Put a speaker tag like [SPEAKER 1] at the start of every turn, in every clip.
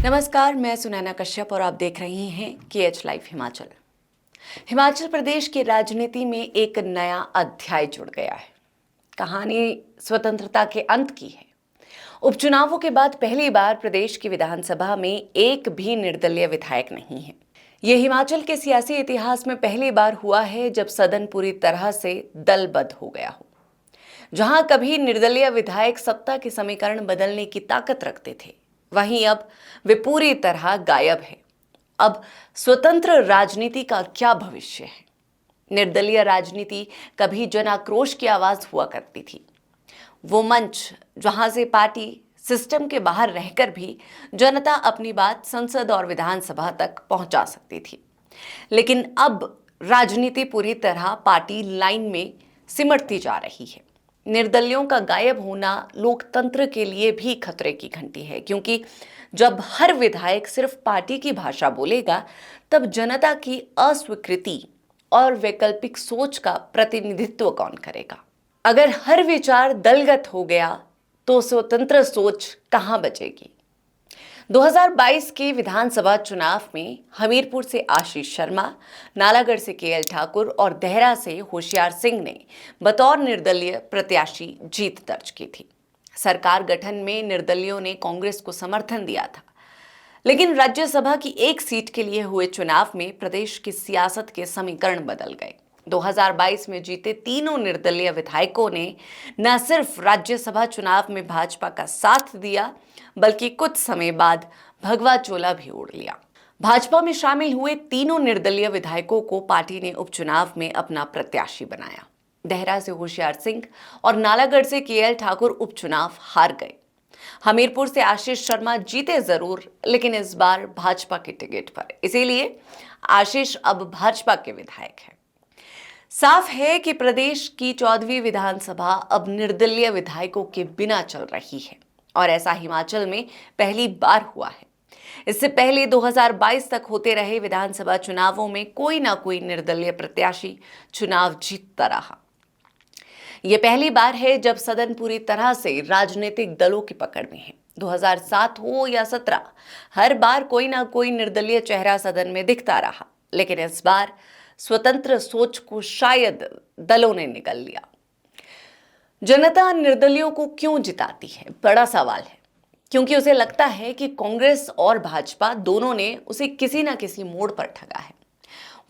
[SPEAKER 1] नमस्कार, मैं सुनैना कश्यप और आप देख रही हैं KH लाइव हिमाचल। हिमाचल प्रदेश की राजनीति में एक नया अध्याय जुड़ गया है। कहानी स्वतंत्रता के अंत की है। उपचुनावों के बाद पहली बार प्रदेश की विधानसभा में एक भी निर्दलीय विधायक नहीं है। ये हिमाचल के सियासी इतिहास में पहली बार हुआ है जब सदन पूरी तरह से दलबद्ध हो गया हो। जहां कभी निर्दलीय विधायक सत्ता के समीकरण बदलने की ताकत रखते थे, वहीं अब वे पूरी तरह गायब है। अब स्वतंत्र राजनीति का क्या भविष्य है? निर्दलीय राजनीति कभी जन आक्रोश की आवाज हुआ करती थी, वो मंच जहां से पार्टी सिस्टम के बाहर रहकर भी जनता अपनी बात संसद और विधानसभा तक पहुंचा सकती थी। लेकिन अब राजनीति पूरी तरह पार्टी लाइन में सिमटती जा रही है। निर्दलियों का गायब होना लोकतंत्र के लिए भी खतरे की घंटी है, क्योंकि जब हर विधायक सिर्फ पार्टी की भाषा बोलेगा, तब जनता की अस्वीकृति और वैकल्पिक सोच का प्रतिनिधित्व कौन करेगा? अगर हर विचार दलगत हो गया तो स्वतंत्र सोच कहां बचेगी? 2022 के विधानसभा चुनाव में हमीरपुर से आशीष शर्मा, नालागढ़ से KL ठाकुर और देहरा से होशियार सिंह ने बतौर निर्दलीय प्रत्याशी जीत दर्ज की थी। सरकार गठन में निर्दलियों ने कांग्रेस को समर्थन दिया था, लेकिन राज्यसभा की एक सीट के लिए हुए चुनाव में प्रदेश की सियासत के समीकरण बदल गए। 2022 में जीते तीनों निर्दलीय विधायकों ने न सिर्फ राज्यसभा चुनाव में भाजपा का साथ दिया, बल्कि कुछ समय बाद भगवा चोला भी ओढ़ लिया। भाजपा में शामिल हुए तीनों निर्दलीय विधायकों को पार्टी ने उपचुनाव में अपना प्रत्याशी बनाया। देहरा से होशियार सिंह और नालागढ़ से KL ठाकुर उपचुनाव हार गए। हमीरपुर से आशीष शर्मा जीते जरूर, लेकिन इस बार भाजपा के टिकट पर। इसीलिए आशीष अब भाजपा के विधायक हैं। साफ है कि प्रदेश की 14वीं विधानसभा अब निर्दलीय विधायकों के बिना चल रही है, और ऐसा हिमाचल में पहली बार हुआ है। इससे पहले 2022 तक होते रहे विधानसभा चुनावों में कोई ना कोई निर्दलीय प्रत्याशी चुनाव जीतता रहा। यह पहली बार है जब सदन पूरी तरह से राजनीतिक दलों की पकड़ में है। 2007 हो या 17, हर बार कोई ना कोई निर्दलीय चेहरा सदन में दिखता रहा, लेकिन इस बार स्वतंत्र सोच को शायद दलों ने निगल लिया। जनता निर्दलियों को क्यों जिताती है? बड़ा सवाल है, क्योंकि उसे लगता है कि कांग्रेस और भाजपा दोनों ने उसे किसी ना किसी मोड़ पर ठगा है।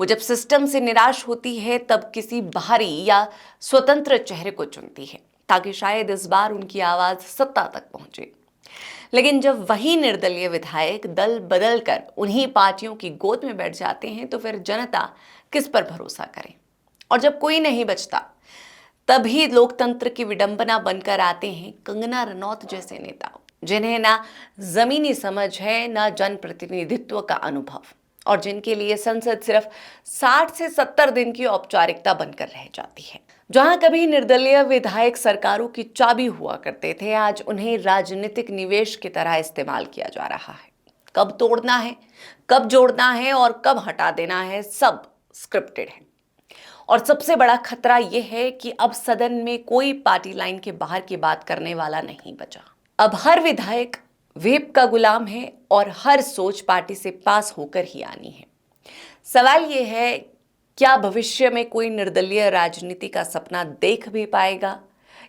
[SPEAKER 1] वो जब सिस्टम से निराश होती है, तब किसी बाहरी या स्वतंत्र चेहरे को चुनती है, ताकि शायद इस बार उनकी आवाज सत्ता तक पहुंचे। लेकिन जब वही निर्दलीय विधायक दल बदल कर उन्हीं पार्टियों की गोद में बैठ जाते हैं, तो फिर जनता किस पर भरोसा करे? और जब कोई नहीं बचता, तभी लोकतंत्र की विडंबना बनकर आते हैं कंगना रनौत जैसे नेता, जिन्हें ना जमीनी समझ है, ना जनप्रतिनिधित्व का अनुभव, और जिनके लिए संसद सिर्फ 60 से 70 दिन की औपचारिकता बनकर रह जाती है। जहां कभी निर्दलीय विधायक सरकारों की चाबी हुआ करते थे, आज उन्हें राजनीतिक निवेश की तरह इस्तेमाल किया जा रहा है। कब तोड़ना है, कब जोड़ना है और कब हटा देना है, सब स्क्रिप्टेड है। और सबसे बड़ा खतरा यह है कि अब सदन में कोई पार्टी लाइन के बाहर की बात करने वाला नहीं बचा। अब हर विधायक व्हिप का गुलाम है और हर सोच पार्टी से पास होकर ही आनी है। सवाल यह है, क्या भविष्य में कोई निर्दलीय राजनीति का सपना देख भी पाएगा,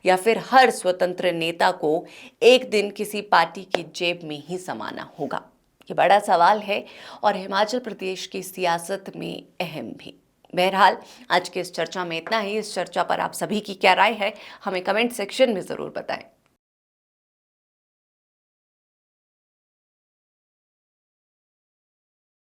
[SPEAKER 1] या फिर हर स्वतंत्र नेता को एक दिन किसी पार्टी की जेब में ही समाना होगा? ये बड़ा सवाल है और हिमाचल प्रदेश की सियासत में अहम भी। बहरहाल आज के इस चर्चा में इतना ही। इस चर्चा पर आप सभी की क्या राय है, हमें कमेंट सेक्शन में जरूर बताएं।